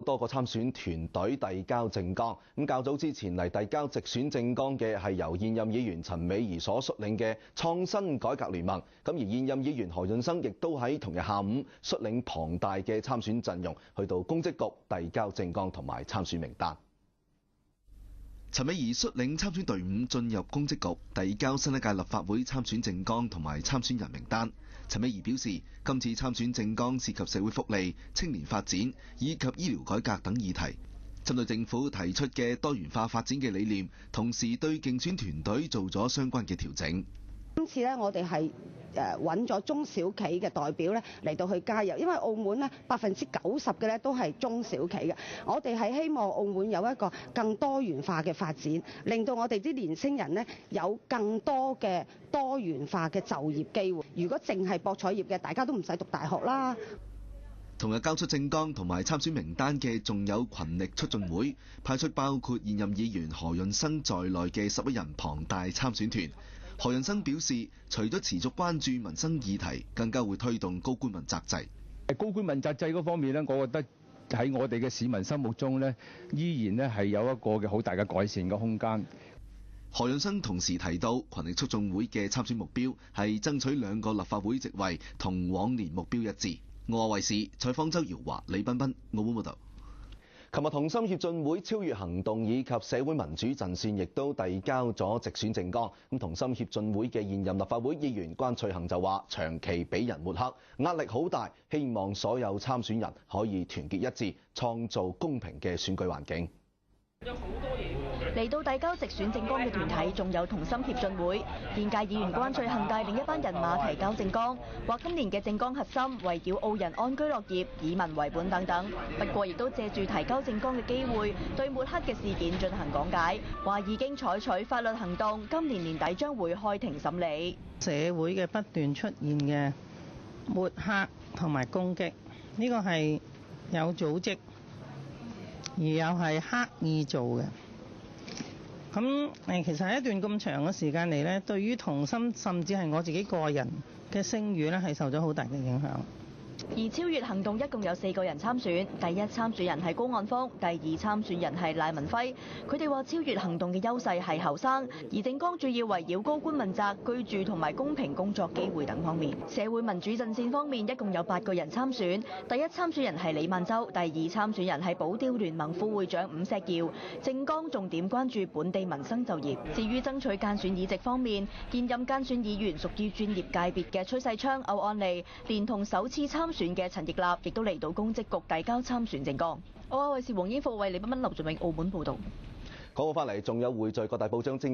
多個參選團隊遞交政綱。咁較早之前嚟遞交直選政綱嘅係由現任議員陳美儀所率領嘅創新改革聯盟。咁而現任議員何潤生亦都喺同日下午率領龐大嘅參選陣容去到公職局遞交政綱同埋參選名單。陳美儀率領參選隊伍進入公職局遞交新一屆立法會參選政綱同埋參選人名單。陳美儀表示，今次參選政綱涉及社會福利、青年發展以及醫療改革等議題，針對政府提出嘅多元化發展嘅理念，同時對競選團隊做咗相關嘅調整。今次咧，我哋係揾咗中小企嘅代表咧嚟到去加入，因為澳門咧90%嘅咧都係中小企嘅。我哋係希望澳門有一個更多元化嘅發展，令到我哋啲年輕人咧有更多嘅多元化嘅就業機會。如果淨係博彩業嘅，大家都唔使讀大學啦。同日交出政綱同埋參選名單嘅，仲有群力促進會派出包括現任議員何潤生在內嘅11人龐大參選團。何潤生表示，除咗持續關注民生議題，更加會推動高官問責制。高官問責制嗰方面呢，我覺得喺我哋嘅市民心目中呢，依然呢係有一個嘅好大嘅改善嘅空間。何潤生同時提到，群力促進會嘅參選目標係爭取2個立法會席位，同往年目標一致。澳亞衛視採訪周耀華、李彬彬，澳門報道。琴日同心協進會超越行動以及社會民主陣線亦都遞交咗直選政綱。咁同心協進會嘅現任立法會議員關翠杏就話，長期俾人抹黑，壓力好大，希望所有參選人可以團結一致，創造公平嘅選舉環境。嚟到遞交直選政綱嘅團體，仲有同心協進會。現屆議員關翠杏帶領一班人馬提交政綱，話今年嘅政綱核心圍繞澳人安居樂業、以民為本等等。不過亦都借住提交政綱嘅機會，對抹黑嘅事件進行講解，話已經採取法律行動，今年年底將會開庭審理。社會嘅不斷出現嘅抹黑同埋攻擊，呢個係有組織，而又係刻意做嘅。咁其實喺一段咁長嘅時間嚟呢，對於同心甚至係我自己個人嘅聲譽呢，係受咗好大嘅影響。而超越行動一共有4個人參選，第一參選人係高岸峰，第二參選人係賴文輝。佢哋話超越行動嘅優勢係後生，而政綱主要圍繞高官問責、居住同埋公平工作機會等方面。社會民主陣線方面一共有8個人參選，第一參選人係李萬洲，第二參選人係保釣聯盟副會長伍錫耀。政綱重點關注本地民生就業。至於爭取間選議席方面，現任間選議員屬於專業界別嘅崔世昌、歐安利，連同首次參選嘅陳奕立，亦都嚟到公職局遞交參選政綱。澳亞衛視黃英富為李彬彬、劉俊永澳門報道。講好翻嚟，仲有匯聚各大報章精